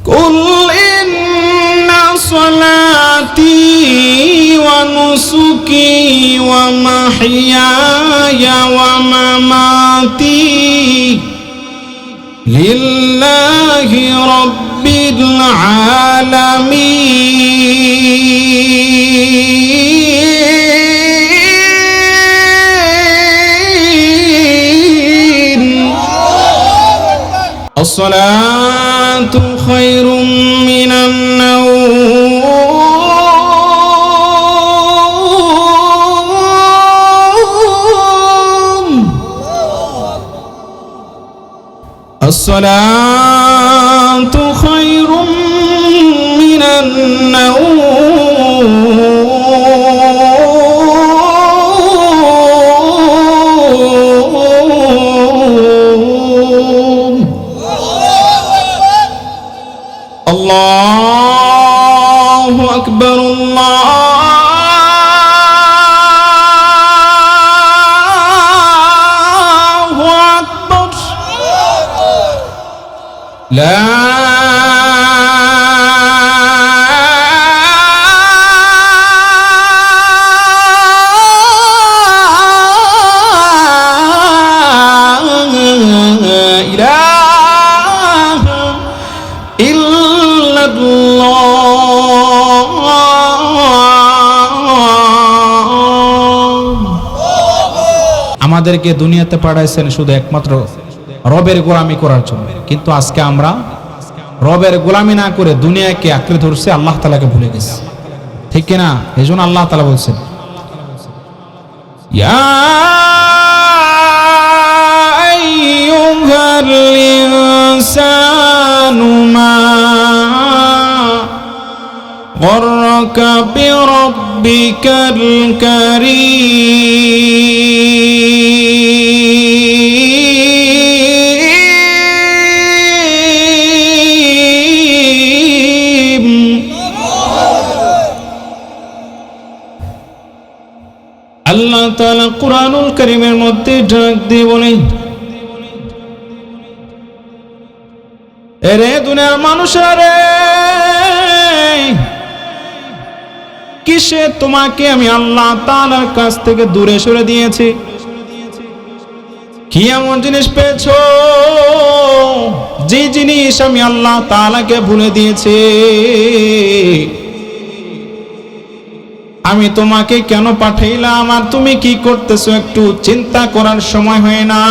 কুল ইন্না সলাতি ওয়া নুসুকি ওয়া মাহইয়ায়া ওয়া মামাতি লিল্লাহি রাব্বিল আলামিন আসসালাতু খায়রুম মিনান নাওম আসসালাতু খায়রুম মিনান নাওম আল্লাহু আকবার আল্লাহু আকবার লা ইলাহা ইল্লাল্লাহ আমাদেরকে দুনিয়াতে পাঠাইছেন শুধু একমাত্র রবের গোলামি করার জন্য, কিন্তু আজকে আমরা রবের গোলামি না করে দুনিয়াকে আঁকড়ে ধরছে, আল্লাহ তাআলাকে ভুলে গেছি, ঠিক কিনা? এই জন্য আল্লাহ তাআলা বলছেন ইয়া আইয়ুহাল ইনসানু মা গররাকা বিরাব্বিকাল কারীম। আল্লাহ তাআলা কুরআনুল কারীমের মধ্যে ডাক দিয়ে বলেন, এরে দুনিয়ার মানুষেরা, কিসে তোমাকে আমি আল্লাহ তাআলার কাছ থেকে দূরে সরে দিয়েছি? কি এমন জিনিস পেয়েছো যে জিনিস আমি আল্লাহ তাআলাকে ভুলে দিয়েছি? আমি তোমাকে কেন পাঠাইলাম আর তুমি কি করতেছো একটু চিন্তা করার সময় হয় না?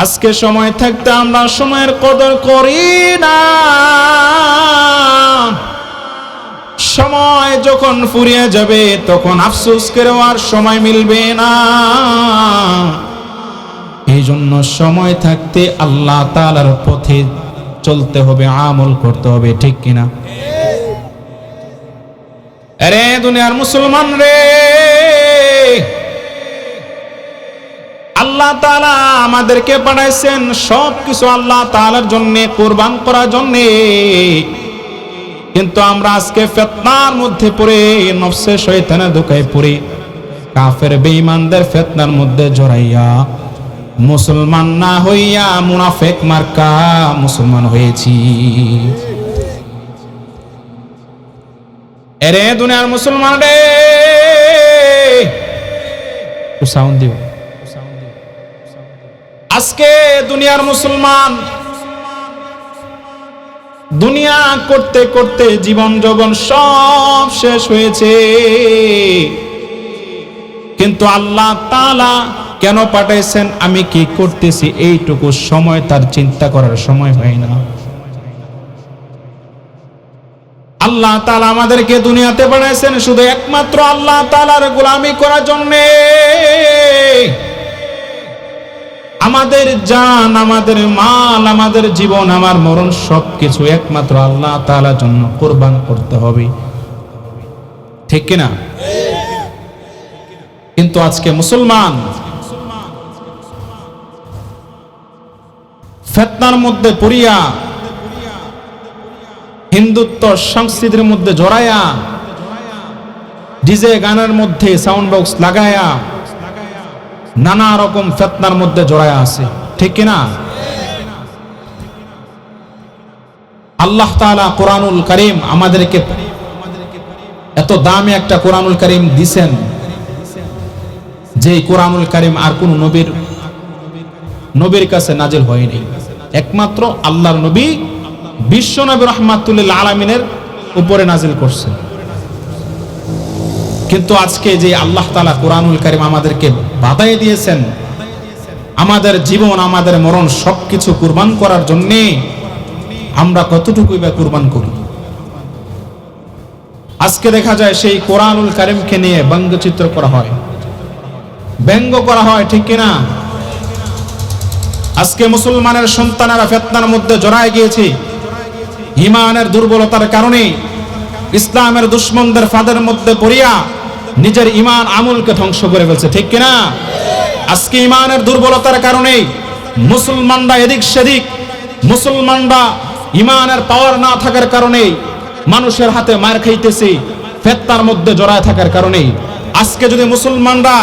আজকে সময় থাকতে আমরা সময়ের কদর করি না, সময় যখন ফুরিয়ে যাবে তখন আফসোস করেও আর সময় মিলবে না। এই জন্য সময় থাকতে আল্লাহ তাআলার পথে চলতে হবে, আমল করতে হবে, ঠিক কিনা? আরে দুনিয়ার মুসলমান রে, আল্লাহ তাআলা আমাদেরকে পাঠাইছেন সবকিছু আল্লাহ তাআলার জন্য, কুরবান করার জন্য, কিন্তু আমরা আজকে ফিতনার মধ্যে পড়ে, নফসে শয়তানের ধোঁকায় পড়ে, কাফের বেঈমানদের ফিতনার মধ্যে জড়াইয়া মুসলমান না হইয়া মুনাফিক মার্কা মুসলমান হয়েছি। এরে দুনিয়ার মুসলমান রে, সাউন্ড দিও। আজকে দুনিয়ার মুসলমান দুনিয়া করতে করতে জীবন যৌবন সব শেষ হয়েছে, কিন্তু আল্লাহ তাআলা কেন পাঠাইছেন, আমি কি করতেছি, এইটুকু সময় তার চিন্তা করার সময় হয় না। আল্লাহ তাআলা আমাদেরকে দুনিয়াতে পাঠাইছেন শুধু একমাত্র আল্লাহ তাআলার গোলামি করার জন্য। আমাদের জান, আমাদের মাল, আমাদের জীবন, আমার মরণ সবকিছু একমাত্র আল্লাহ তাআলার জন্য কুরবান করতে হবে, ঠিক কিনা? কিন্তু আজকে মুসলমান ফিতনার মধ্যে পড়িয়া, হিন্দুত্ব সংস্কৃতির মধ্যে জড়ায়া, ডিজে গানের মধ্যে সাউন্ড বক্স লাগায়া নানা রকম ফিতনার মধ্যে জড়ায়া আছে, ঠিক কিনা? আল্লাহ তাআলা কোরআনুল কারীম আমাদেরকে এত দামি একটা কোরআনুল কারীম দিবেন, যে কোরআনুল কারীম আর কোন নবীর কাছে নাজিল হয়নি। একমাত্র আল্লাহর নবী বিশ্ব নবী রাহমাতুল লিল আলামিনের উপরে নাজিল করছেন। কিন্তু আজকে যে আল্লাহ তাআলা কোরআনুল কারীম আমাদেরকে বাঁধাই দিয়েছেন, আমাদের জীবন আমাদের মরণ সবকিছু কুরবান করার জন্য আমরা কতটুকুই বা কুরবান করি। আজকে দেখা যায় সেই কোরআনুল কারীমকে নিয়ে ব্যঙ্গচিত্র করা হয়, ব্যঙ্গ করা হয়, ঠিক কিনা? আজকে মুসলমানের সন্তানেরা ফিতনার মধ্যে জড়ায় গিয়েছে ঈমানের দুর্বলতার কারণে, ইসলামের দুশমনদের ফাঁদের মধ্যে পড়িয়া নিজের ঈমান আমলকে ধ্বংস করে ফেলছে, ঠিক কিনা? আজকে ঈমানের দুর্বলতার কারণে মুসলমানরা এদিক সেদিক, মুসলমানরা ঈমানের পাওয়ার না থাকার কারণে মানুষের হাতে মার খাইতেছে, ফিতনার মধ্যে জড়ায় থাকার কারণে। আজকে যদি মুসলমানরা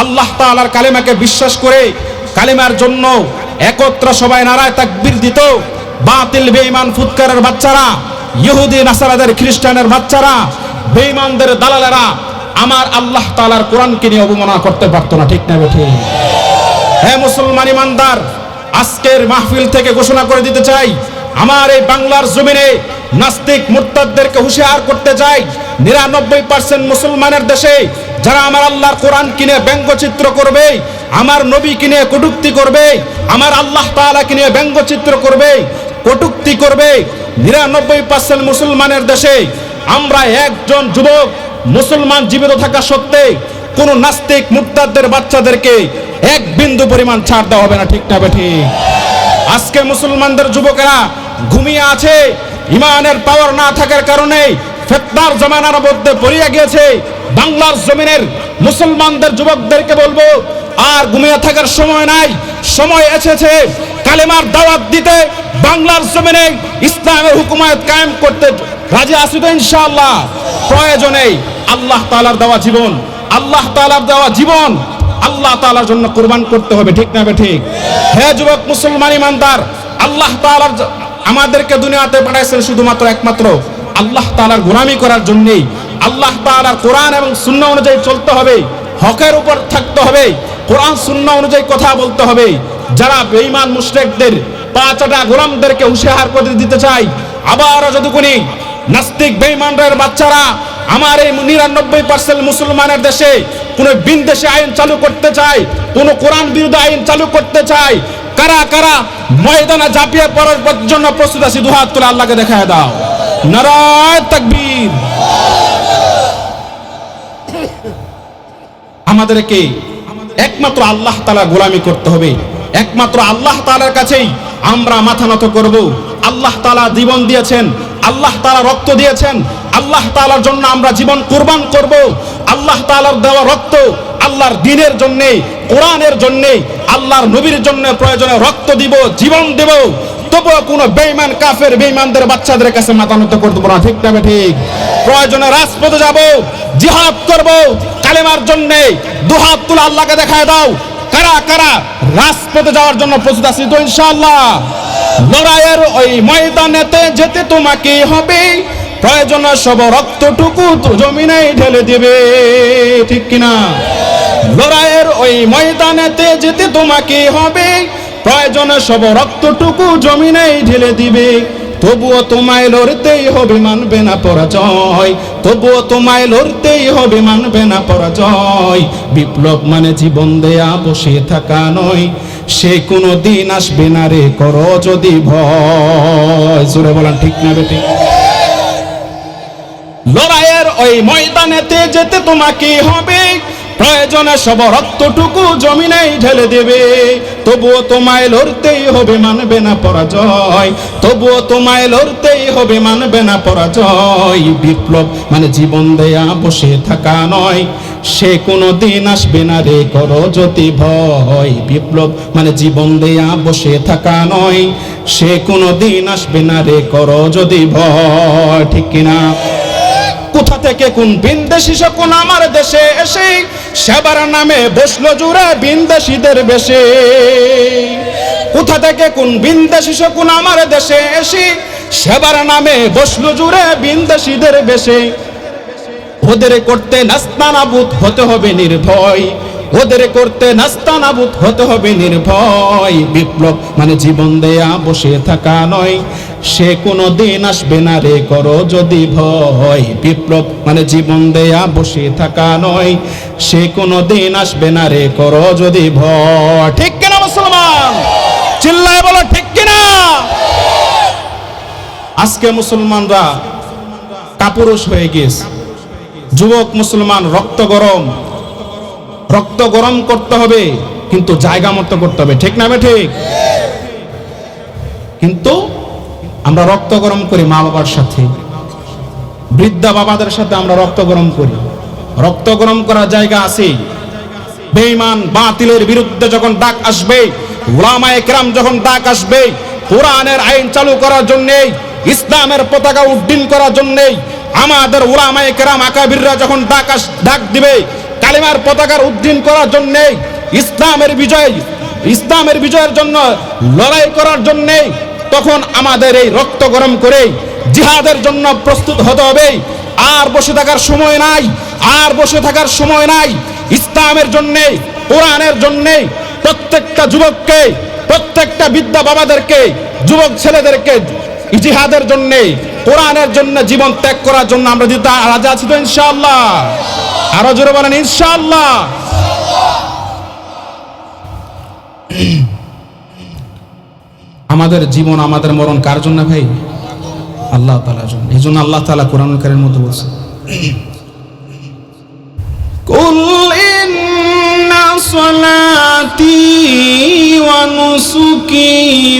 আল্লাহ তাআলার কালিমাকে বিশ্বাস করে কালিমার জন্য একত্র সবাই নারায়ে তাকবীর দিত, বাতিল বেঈমান ফুৎকারের বাচ্চারা, ইহুদি নাসারাদের খ্রিস্টানের বাচ্চারা, বেঈমানদের দালালেরা আমার আল্লাহ তাআলার কোরআনকে নিয়ে অবমাননা করতে পারতো না, ঠিক না বেঠিক? হে মুসলমান ইমানদার, আজকের মাহফিল থেকে ঘোষণা করে দিতে চাই, আমার এই বাংলার জমিনে নাস্তিক মুরতাদদেরকে হুঁশিয়ার করতে চাই, 99% মুসলমানের দেশে যারা আমার আল্লাহর কোরআন কিনে ব্যঙ্গচিত্র করবে, আমার নবী কিনে কটূক্তি করবে, আমার আল্লাহ তাআলা কিনে ব্যঙ্গচিত্র করবে, কটূক্তি করবে, 99% মুসলমানের দেশে আমরা একজন যুবক মুসলমান জীবিত থাকা সত্ত্বে কোন নাস্তিক মুরতাদদের বাচ্চাদেরকে এক বিন্দু পরিমাণ ছাড় দেওয়া হবে না, ঠিক না বেঠিক? আজকে মুসলমানদের যুবকেরা ঘুমিয়ে আছে, ঈমানের পাওয়ার না থাকার কারণে ফিতনার জামানার মধ্যে পড়িয়া গিয়েছে। বাংলার জমিনের মুসলমানদের যুবকদেরকে বলবো, আর ঘুমিয়ে থাকার সময় নাই, সময় এসেছে কালেমার দাওয়াত দিতে, বাংলার জমিনে ইসলামের হুকুমাত কায়েম করতে রাজি আছি তো ইনশাআল্লাহ? প্রয়োজনে আল্লাহ তাআলার দেওয়া জীবন, আল্লাহ তাআলার দেওয়া জীবন আল্লাহ তাআলার জন্য কুরবান করতে হবে, ঠিক না বেঠিক? হে যুবক মুসলমান ইমানদার, আল্লাহ তাআলা আমাদেরকে দুনিয়াতে পাঠাইছেন শুধুমাত্র একমাত্র আল্লাহ তাআলার গোলামি করার জন্যই। আল্লাহ তাআলার কোরআন এবং সুন্নাহ অনুযায়ী চলতে হবে, হকের উপর থাকতে হবে, কোরআন সুন্নাহ অনুযায়ী কথা বলতে হবে। যারা বেঈমান মুশরিকদের পাঁচটা গোলামদেরকে হুঁশিয়ার করে দিতে চাই, আবার যদি কোনি নাস্তিক বেঈমানদের বাচ্চারা আমার এই 99% মুসলমানের দেশে কোন বিনদেশি আইন চালু করতে চায়, কোন কোরআন বিরোধী আইন চালু করতে চায়, কারা কারা ময়দানে ঝাঁপিয়ে পড়ার জন্য প্রস্তুত আছি? দুহাত তুলে আল্লাহকে দেখায় দাও, নারায়ে তাকবীর। আমাদেরকে একমাত্র আল্লাহ তাআলার গোলামি করতে হবে, একমাত্র আল্লাহ তাআলার কাছেই আমরা মাথা নত করব। আল্লাহ তাআলা জীবন দিয়েছেন, আল্লাহ তাআলা রক্ত দিয়েছেন, আল্লাহ তাআলার জন্য আমরা জীবন কুরবান করব। আল্লাহ তাআলার দেওয়া রক্ত আল্লাহর দ্বীনের জন্য, কোরআনের জন্য, আল্লাহর নবীর জন্য প্রয়োজনে রক্ত দিব, জীবন দেব। তবুও কোনো বেঈমান কাফের বেঈমানদের বাচ্চাদের কাছে মাথা নত করতে পারবো না, ঠিক না ঠিক? প্রয়োজনে রাজপথে যাব, জিহাদ করব কালেমার জন্য। দুহাত তুলে আল্লাহকে দেখায় দাও, কারা কারা রাজপথে যাওয়ার জন্য প্রস্তুত আছি তো ইনশাআল্লাহ? লড়াইয়ের ওই ময়দানেতে যেতে তোমাকে হবে, প্রয়োজনে সব রক্তটুকু তো জমিনে ঢেলে দিবে, ঠিক কিনা? লড়াইয়ের ওই ময়দানেতে যেতে তোমাকে হবে, প্রয়োজনে সব রক্তটুকু জমিনে ঢেলে দিবে। তবুও তোমায় লড়তেই হবে, মানবে না পরাজয়, তবুও তোমায় লড়তেই হবে, মানবে না পরাজয়। বিপ্লব মানে জীবন দেয়া বসে থাকা নয়, সে কোনো দিন আসবে না রে, করো যদি ভয়। জোরে বলেন ঠিক না বেটি? লড়াইয়ের ওই ময়দানেতে যেতে তোমাকে হবে, প্রয়োজনে সব রক্তটুকু জমিনেই ঢেলে দেবে। তবুও তোমায় লড়তেই হবে, মানবে না পরাজয়, তবুও তোমায় লড়তেই হবে, মানবে না পরাজয়। বিপ্লব মানে জীবন দেয়া বসে থাকা নয়, সে কোনো দিন আসবে না রে, করো যদি ভয়। বিপ্লব মানে জীবন দেয়া বসে থাকা নয়, সে কোনো দিন আসবে না রে, করো যদি ভয়, ঠিক কিনা? কোথা থেকে কোন বিন্দেশি শকুন আমার দেশে এসে সেবার নামে বসলো জুড়ে বিন্দেশিদের বেশে। কোথা থেকে কোন বিন্দেশি শকুন আমার দেশে এসে সেবার নামে বসলো জুড়ে বিন্দাসীদের বেশে। ওদের করতে নাস্তানাবুদ হতে হবে নির্ভয়, ওদের করতে নাস্তানাবুদ হতে হবে নির্ভয়। বিপ্লব মানে জীবন দেয়া বসে থাকা নয়, সে কোনো দিন আসবে না রে করো যদি ভয়। বিপ্লব মানে জীবন দেয়া বসে থাকা নয়, সে কোনো দিন আসবে না রে করো যদি ভয়। ঠিক কিনা মুসলমান? চিল্লায় বলো ঠিক কিনা? আজকে মুসলমানরা কাপুরুষ হয়ে গেছে। যুবক মুসলমান রক্ত গরম করতে হবে, কিন্তু জায়গা মতো করতে হবে। ঠিক না ঠিক? কিন্তু আমরা রক্ত গরম করি মা বাবার সাথে, বৃদ্ধা বাবাদের সাথে আমরা রক্ত গরম করি। রক্ত গরম করার জায়গা আছে। বেঈমান বাতিলের বিরুদ্ধে যখন ডাক আসবে, উলামায়ে কেরাম যখন ডাক আসবে, কোরআনের আইন চালু করার জন্য, ইসলামের পতাকা উড্ডীন করার জন্য, আমাদের উলামায়ে কেরাম আকাবিররা যখন ডাক দিবে কালিমার পতাকার উড্ডীন করার জন্য, ইসলামের বিজয়ের জন্য লড়াই করার জন্য, তখন আমাদের এই রক্ত গরম করে জিহাদের জন্য প্রস্তুত হতে হবে। আর বসে থাকার সময় নাই, আর বসে থাকার সময় নাই। ইসলামের জন্য, কোরআনের জন্য প্রত্যেকটা যুবককে, প্রত্যেকটা বিদ্যা বাবাদেরকে, যুবক ছেলেদেরকে জিহাদের জন্য, কোরআনের জন্য জীবন ত্যাগ করার জন্য আমরা দিতে রাজি আছি তো ইনশাআল্লাহ? আরো জোরে বলেন ইনশাআল্লাহ। আমাদের জীবন, আমাদের মরণ কার জন্য ভাই? আল্লাহ তাআলার জন্য। এই জন্য আল্লাহ তাআলা কোরআনুল কারীমের মধ্যে বলছেন, কুল ইন্না সলাতি ওয়া নুসুকি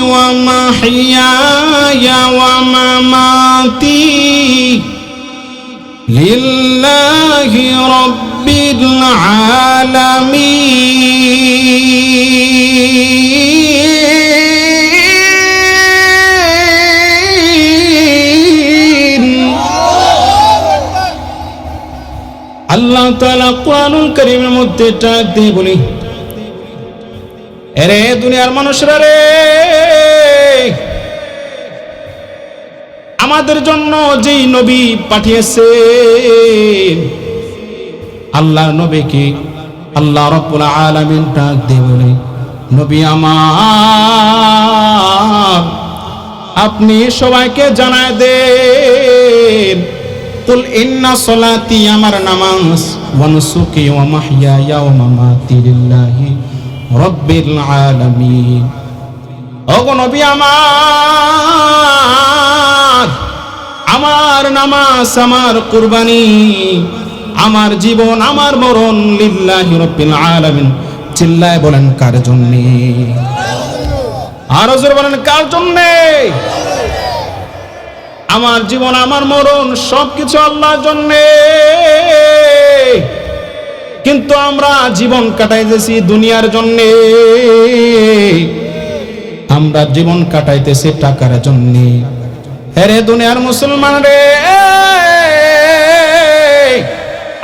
ওয়া মাহইয়ায়া ওয়া মামাতি লিল্লাহি রাব্বিল আলামিন। আল্লাহ তাআলা কোরআনুল কারীমের মধ্যে ডাক দিয়ে বলি, আরে দুনিয়ার মানুষরা রে, আমাদের জন্য যেই নবী পাঠিয়েছে, আল্লাহ নবীকে আল্লাহ রাব্বুল আলামিন ডাক দিয়ে বলে, নবী আমার, আপনি সবাইকে জানায় দেন, কুল ইন্না সলাতি, আমার নামাজ, ওয়া নুসুকি ওয়া মাহইয়ায়া ওয়া মামাতি লিল্লাহি রাব্বিল আলামিন। ওগো নবী আমার নামাজ, আমার কুরবানি, আমার জীবন, আমার মরণ লিল্লাহি রাব্বিল আলামিন। চিল্লায় বলেন কার জন্য? আরো জোরে বলেন কার জন্য? আমার জীবন, আমার মরণ সবকিছু আল্লাহর জন্য। কিন্তু আমরা জীবন কাটাইতেছি দুনিয়ার জন্য, আমরা জীবন কাটাইতেছি টাকার জন্য। হেরে দুনিয়ার মুসলমান রে,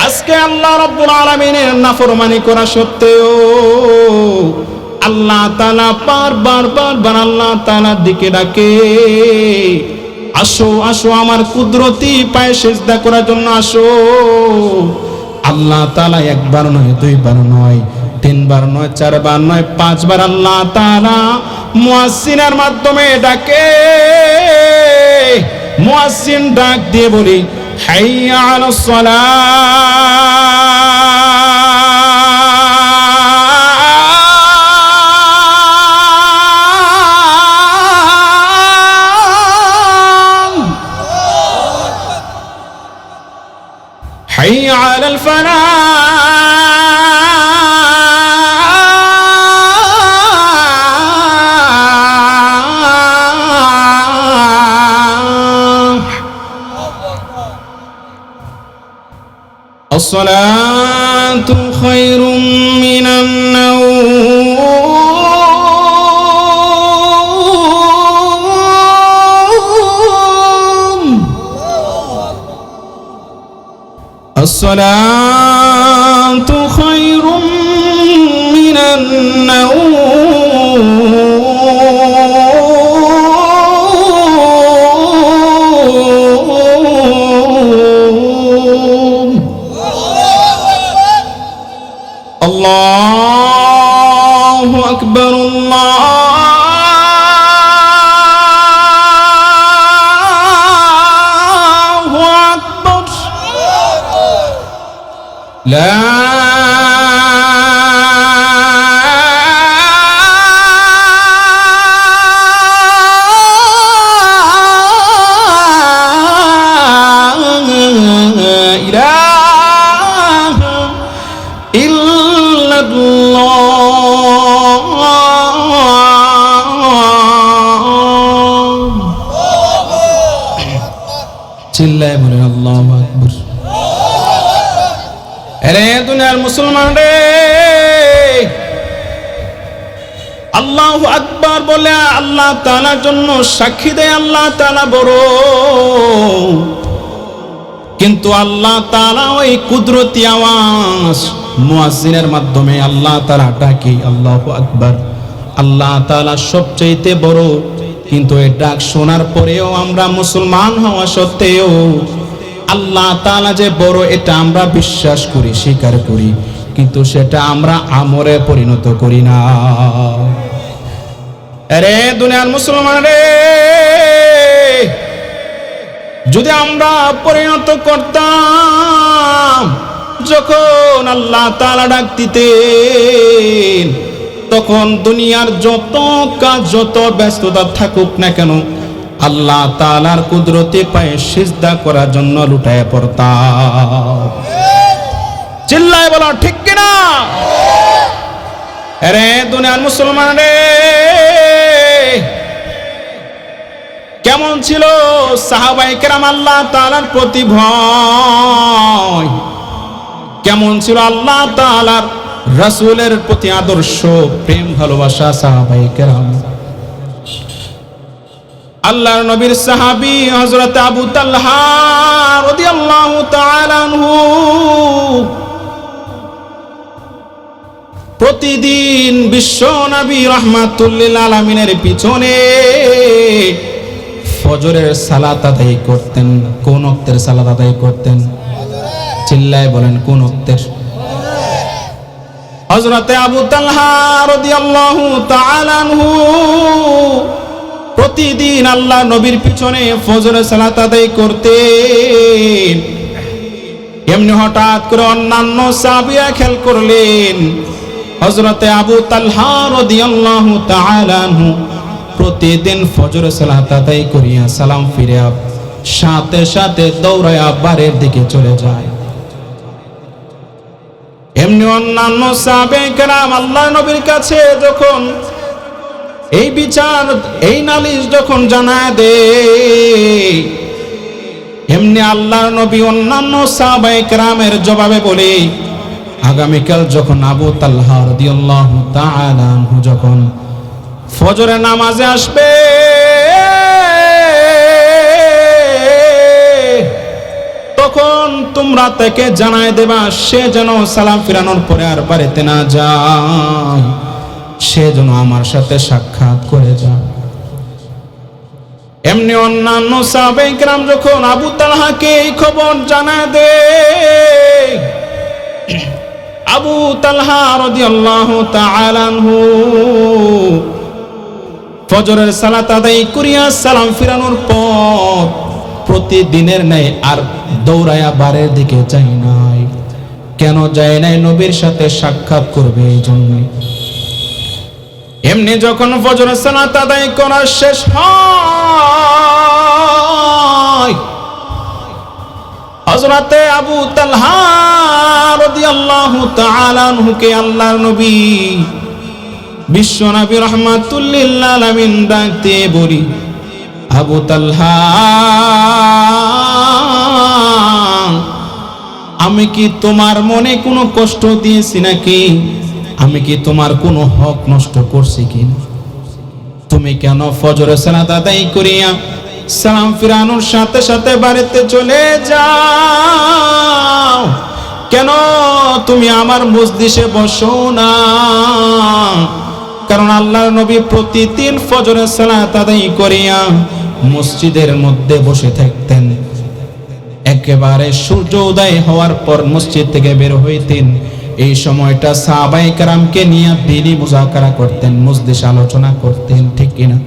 আজকে আল্লাহ রাব্বুল আলামিনের নাফরমানি করা সত্ত্বেও আল্লাহ তাআলা বারবার আল্লাহ তাআলার দিকে ডাকে, আসো আসো আমার কুদরতি পায়ে সিজদা করার জন্য আসো। আল্লাহ তাআলা একবার নয়, দুইবার নয়, তিনবার নয়, চারবার নয়, পাঁচবার আল্লাহ তাআলা মুয়াজ্জিনের মাধ্যমে ডাকে। মুয়াজ্জিন ডাক দিয়ে বলি, হাইয়া আলাস সালাহ, حي على الفلاح. الصلاة خير من النوم. الصلاة خير من النوم. লা ইলাহা ইল্লাল্লাহ। চিল্লায় বলেন আল্লাহু আকবার। আরে দুনিয়ার মুসলমান রে, আল্লাহু আকবার বলে আল্লাহ তাআলার জন্য সাক্ষী দেয় আল্লাহ তাআলা বড়। কিন্তু আল্লাহ তাআলা ওই কুদরতি আওয়াজ মুয়াজ্জিনের মাধ্যমে আল্লাহ তাআলা ডাকে আল্লাহু আকবার। আল্লাহ তাআলা সবচেয়ে বড়, কিন্তু এই ডাক শোনার পরেও আমরা মুসলমান হওয়া সত্ত্বেও আল্লাহ তাআলা যে বড় এটা আমরা বিশ্বাস করি, স্বীকার করি, কিন্তু সেটা আমরা আমলে পরিণত করি না। আরে দুনিয়ার মুসলমান রে, যদি আমরা পরিণত করতাম, যখন আল্লাহ তাআলা ডাক দিতেন তখন দুনিয়ার যত কাজ যত ব্যস্ততা থাকুক না কেন আল্লাহ তাআলার কুদরতে পায়ে সিজদা করার জন্য লুটায়ে পড়তাম। চিল্লায় বলো ঠিক কিনা? আরে দুনিয়ার মুসলমান রে, কেমন ছিল সাহাবায়ে কেরাম আল্লাহ তাআলার প্রতি ভয়, কেমন ছিল আল্লাহ তাআলার রাসূলের প্রতি আদর্শ প্রেম ভালোবাসা সাহাবায়ে কেরাম। আল্লাহর নবীর সাহাবী হযরত আবু তালহা রাদিয়াল্লাহু তাআলা আনহু প্রতিদিন বিশ্ব নবী রাহমাতুল লিল আলামিনের পিছনে ফজরের সালাত আদায় করতেন। কোন ওয়াক্তের সালাত আদায় করতেন? চিল্লায় বলেন কোন ওয়াক্তের? হযরত আবু তালহা রাদিয়াল্লাহু তাআলা আনহু প্রতিদিন আল্লাহ নবীর পিছনে ফজরের সালাত আদায় করতেন। এমনি হঠাৎ করে অন্যান্য সাহাবীরা খেয়াল করলেন হযরত আবু তালহা রাদিয়াল্লাহু তাআলা আনহু প্রতিদিন ফজরের সালাত আদায় করিয়া সালাম ফিরিয়া সাথে সাথে দৌড়ায়া বাড়ির দিকে চলে যায়। এমনি অন্যান্য সাহাবায়ে কেরাম আল্লাহ নবীর কাছে যখন এই বিচার এই নালিশ যখন জানায় দেয়, এমনি আল্লাহর নবী অন্যান্য সাহাবায়ে কেরামের জবাবে বলে, আগামীকাল যখন আবু তালহা রাদিয়াল্লাহু তাআলা আনহু যখন ফজরের নামাজে আসবে, তখন তোমরা তাকে জানায় দেবা সে যেন সালাম ফিরানোর পরে আর বাড়িতে না যায়, সে যেন আমার সাথে সাক্ষাৎ করে যায়। এমনি অন্যান্য সাহাবায়ে কেরাম যখন আবু তালহাকে এই খবর জানায় দেয়, আবু তালহা রাদিয়াল্লাহু তাআলা আনহু ফজরের সালাত আদায় করিয়া সালাম ফিরানোর পর প্রতিদিনের ন্যায় আর দৌড়ায়া বাড়ির দিকে যায় নাই। কেন যায় নাই? নবীর সাথে সাক্ষাৎ করবে এই জন্য। এমনি যখন ফজরের সালাত আদায় করা শেষ হয়, হযরতে আবু তালহা রাদিয়াল্লাহু তাআলা আনহুকে আল্লাহর নবী বিশ্ব নবী রাহমাতুল লিল আলামিন ডাকতে বলি, আবু তালহা, আমি কি তোমার মনে কোনো কষ্ট দিয়েছি নাকি? আমি কি তোমার কোনো হক নষ্ট করছি কিনা? তুমি কেন ফজরের সালাত আদায় করিয়া সালাম ফিরানোর সাথে সাথে বাড়িতে চলে যাও? কেন তুমি আমার মজলিসে বসো না? কারণ আল্লাহর নবী প্রতিদিন ফজরের সালাত আদায় করিয়া মসজিদের মধ্যে বসে থাকতেন। একেবারে সূর্য উদয় হওয়ার পর মসজিদ থেকে বের হইতেন। এই সময়টা সাহাবায়ে কেরামকে নিয়ে দিনী মুযাকারা করতেন, মজলিস আলোচনা করতেন, ঠিক কিনা?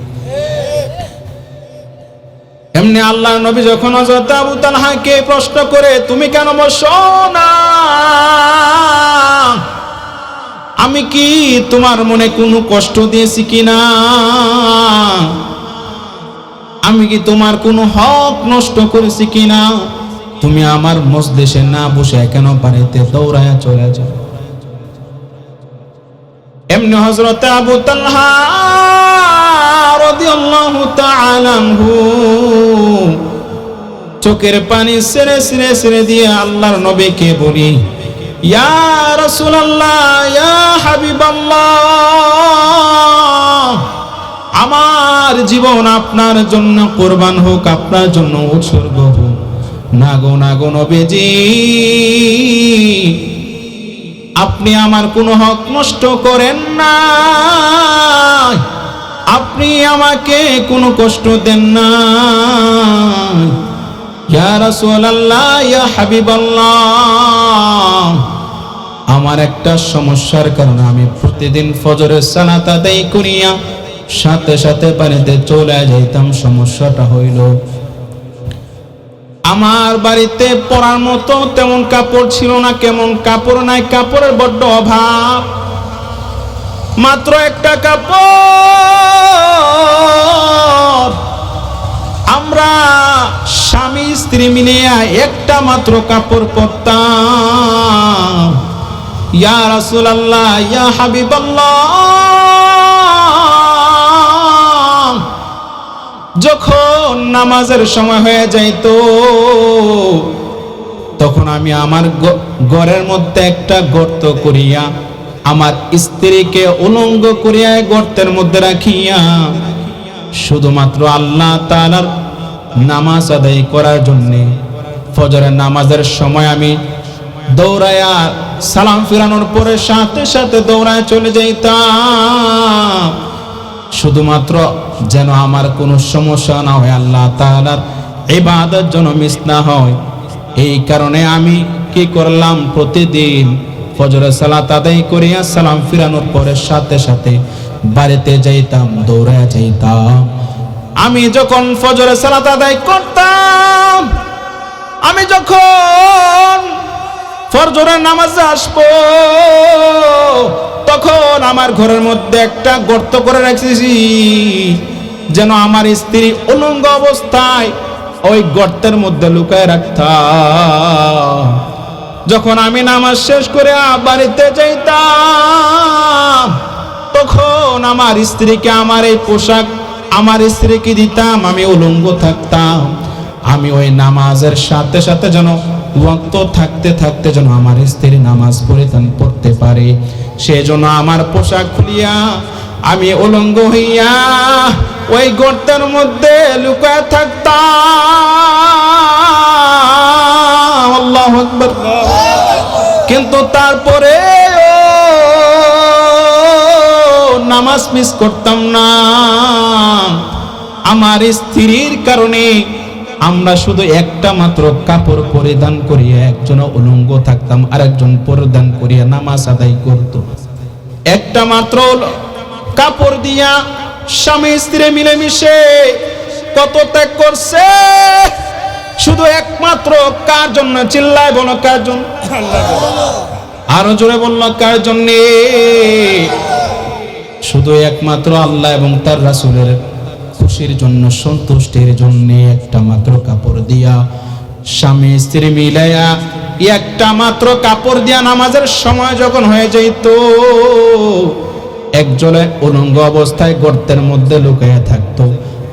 এমনি আল্লাহর নবী যখন হযরত আবু তালহাকে প্রশ্ন করে, তুমি কেন বসো না? আমি কি তোমার মনে কোনো কষ্ট দিয়েছি কিনা? আমি কি তোমার কোনো হক নষ্ট করেছি কিনা? তুমি আমার মজলিসে না বসে কেন বাড়িতে দৌড়ায়া চলে যাও? এমনি হযরত আবু তালহা রাদিয়াল্লাহু তাআলা আনহু চোখের পানি ছেড়ে ছেড়ে ছেড়ে দিয়ে আল্লাহর নবীকে বলি, ইয়া রাসূলুল্লাহ, ইয়া হাবিবাল্লাহ, আমার জীবন আপনার জন্য কুরবান হোক, আপনার জন্য উৎসর্গ হোক। না গো নবীজি, আপনি আমার কোনো হক নষ্ট করেন না, আপনি আমাকে কোনো কষ্ট দেন না। ইয়া রাসূলুল্লাহ, ইয়া হাবিবাল্লাহ, আমার একটা সমস্যার কারণে আমি প্রতিদিন ফজরের সালাত আদায় করিয়া সাথে সাথে বাড়িতে চলে যাইতাম। সমস্যাটা হইল, আমার বাড়িতে পরার মতো তেমন কাপড় ছিল না। কেমন কাপড় নাই, কাপড়ের বড্ড অভাব। মাত্র একটা কাপড়, আমরা স্বামী স্ত্রী মিলিয়া একটা মাত্র কাপড় পরতাম। ইয়া রাসূলুল্লাহ, ইয়া হাবিবাল্লাহ, যখন নামাজের সময় হয়ে যাইত তখন আমি আমার ঘরের মধ্যে একটা গর্ত করিয়া আমার স্ত্রীকে উলঙ্গ করিয়া গর্তের মধ্যে রাখিয়া শুধুমাত্র আল্লাহ তাআলার নামাজ আদায় করার জন্য ফজরের নামাজের সময় আমি দৌড়ায়া সালাম ফিরানোর পরে সাথে সাথে দৌড়ায় চলে যাইতাম, শুধুমাত্র যেন আমার কোনো সমস্যা না হয়, আল্লাহ তাআলার ইবাদত যেন মিস না হয়। এই কারণে আমি কি করলাম, প্রতিদিন ফজরের সালাত আদায় করিয়া সালাম ফিরানোর পরে সাথে সাথে বাড়িতে যাইতাম, দৌড়ায় যাইতাম। আমি যখন ফজরের সালাত আদায় করতাম, আমি যখন ফজরের নামাজে আসবো তখন আমার ঘরের মধ্যে একটা গর্ত করে রাখছি, যেন আমার স্ত্রী উলঙ্গ অবস্থায় ওই গর্তের মধ্যে লুকায় রাখতাম। যখন আমি নামাজ শেষ করে বাড়িতে যাইতাম তখন আমার স্ত্রীকে আমার এই পোশাক আমার স্ত্রীকে দিতাম, আমি উলঙ্গ থাকতাম। আমি ওই নামাজের সাথে সাথে যেন ওয়াক্ত থাকতে থাকতে যেন আমার স্ত্রী নামাজ পড়তে পারে, সেজন্য আমার পোশাক খুলিয়া আমি উলঙ্গ হইয়া ওই গর্তের মধ্যে লুকায় থাকতাম। আল্লাহু আকবার। কিন্তু তারপরে নামাজ মিস করতাম না। আমার স্ত্রীর কারণে আমরা শুধু একটা মাত্র কাপড় পরিধান করিয়া একজন উলঙ্গ থাকতাম, আরেকজন পরিধান করিয়া নামাজ আদায় করত। একটা মাত্র কাপড় দিয়া স্বামী স্ত্রী মিলেমিশে কত ত্যাগ করছে, শুধু একমাত্র কার জন্য? চিল্লায় বলো, কার জন্য? আরো জোরে বলল, কার জন্য? শুধু একমাত্র আল্লাহ এবং তার রাসূলের খুশির জন্য, সন্তুষ্টির জন্য একটা মাত্র কাপড় দিয়া স্বামী স্ত্রী মিলাইয়া একটা মাত্র কাপড় দিয়া নামাজের সময় যখন হয়ে যাইত, একজনে উলঙ্গ অবস্থায় গর্তের মধ্যে লুকাইয়া থাকতো,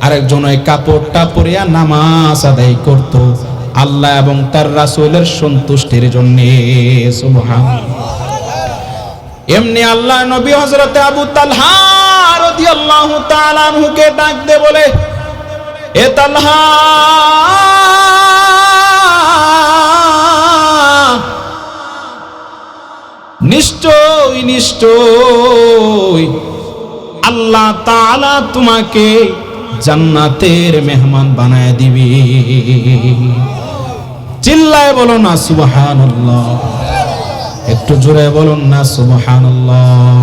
আরেকজন ওই কাপড়টা পরিয়া নামাজ আদায় করত আল্লাহ এবং তার রাসূলের সন্তুষ্টির জন্য। সুবহানাল্লাহ। এমনি আল্লাহ নবী হযরত আবু তালহা রাদিয়াল্লাহু তাআলা আনহুকে ডাক দিয়ে বলে, এ তালহা, নিশ্চয় নিশ্চয় আল্লাহ তাআলা তোমাকে জান্নাতের মেহমান বানায় দিবে। চিল্লায় বলো না সুবহানাল্লাহ, একটু জোরে বলুন না সুবহানাল্লাহ।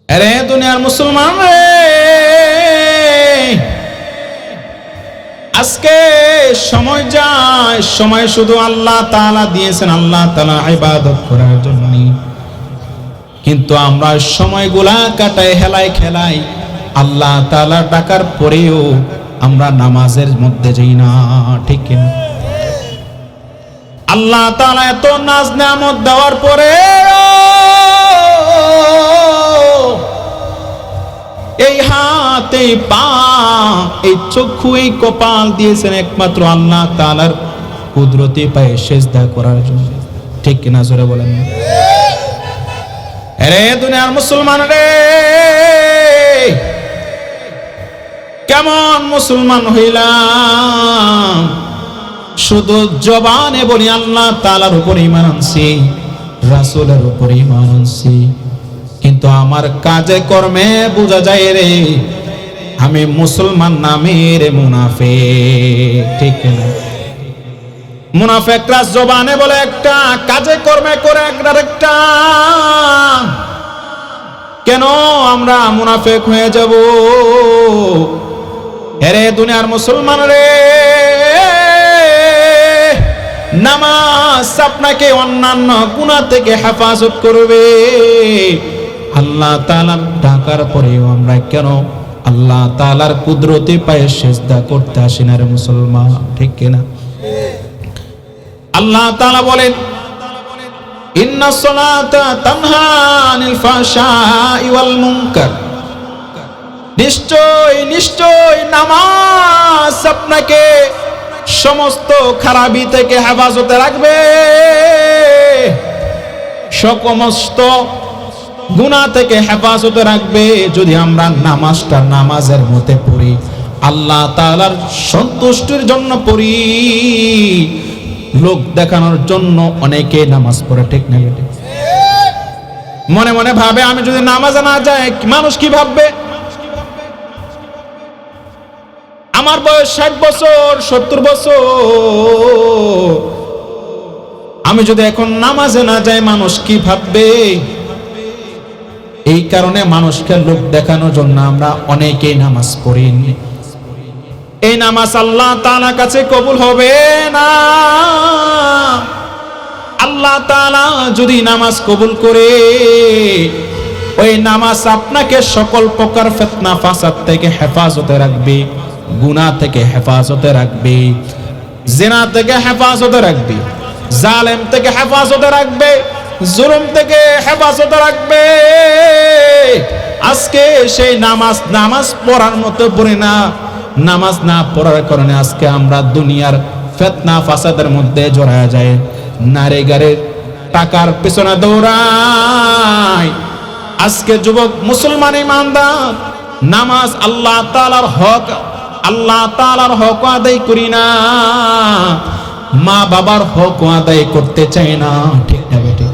আরে দুনিয়ার মুসলমান রে, আজ আজকে সময় যায়, সময় শুধু আল্লাহ তাআলা দিয়েছেন আল্লাহ তাআলা ইবাদত করার জন্য, কিন্তু আমরা সময়গুলা কাটাই হেলাই খেলাই, আল্লাহ তাআলা ডাকার পরেও আমরা নামাজের মধ্যে যাই না, ঠিক কিনা? আল্লাহ তাআলা এত নাজ নিয়ামত দেওয়ার পরে এই হাত, এই পা, এই চক্ষু, এই কপাল দিয়েছেন একমাত্র আল্লাহ তাআলার কুদরতি পায়ে সিজদা করার জন্য, ঠিক কিনা? জোরে বলেন। আরে দুনিয়ার মুসলমান রে, কেমন মুসলমান হইলাম? শুধু জবানে বলি আল্লাহ তাআলার উপর ঈমান আনছি, রাসূলের উপর ঈমান আনছি, কিন্তু আমার কাজে কর্মে বোঝা যায় রে আমি মুসলমান নামের মুনাফিক, ঠিক না? মুনাফিকরা জবানে বলে একটা, কাজে কর্মে করে একটা। কেন আমরা মুনাফিক হয়ে যাব? আরে দুনিয়ার মুসলমান রে, নামাজ আপনাকে অন্যান্য গুনাহ থেকে হেফাজত করবে। আল্লাহ তাআলার ডাকার পরেও আমরা কেন আল্লাহ তাআলার কুদরতি পায়ে সিজদা করতে আসি না রে মুসলমান, ঠিক কিনা? আল্লাহ তাআলা বলেন, ইন্নাস সালাতা তানহা আনিল ফাহশাই ওয়াল মুনকার, নিশ্চয় নিশ্চয় নামাজ আপনাকে সমস্ত খারাপি থেকে হেফাজতে রাখবে, সমস্ত গুনাহ থেকে হেফাজতে রাখবে। যদি আমরা নামাজটা নামাজের মধ্যে পড়ি, আল্লাহ তাআলার সন্তুষ্টির জন্য পড়ি, লোক দেখানোর জন্য অনেকে নামাজ পড়ে, ঠিক না? মনে মনে ভাবে আমি যদি নামাজে না যাই মানুষ কি ভাববে? আমার বয়স 60 বছর 70 বছর, আমি যদি এখন নামাজে না যাই মানুষ কি ভাববে? এই কারণে মানুষকে লোক দেখানোর জন্য আমরা অনেকেই নামাজ পড়ি। এই নামাজ আল্লাহ তাআলার কাছে কবুল হবে না। আল্লাহ তাআলা যদি নামাজ কবুল করে, ওই নামাজ আপনাকে সকল প্রকার ফিতনা ফাসাদ থেকে হেফাজতে রাখবে, গুনাহ থেকে হেফাজতে রাখবে, জিনা থেকে হেফাজতে রাখবে, জালেম থেকে হেফাজতে রাখবে, জুলুম থেকে হেফাজতে রাখবে। আজকে সেই নামাজ পড়ার মতো পড়ি না, নামাজ না পড়ার কারণে আজকে আমরা দুনিয়ার ফিতনা ফাসাদের মধ্যে জড়ায় যায়, নারী গারে টাকার পিছনে দৌড়ায়। আজকে যুবক মুসলমান ইমানদার নামাজ আল্লাহ তাআলার হক আদায় করি না, মা বাবার হক আদায় করতে চাই না, ঠিক না বেটি?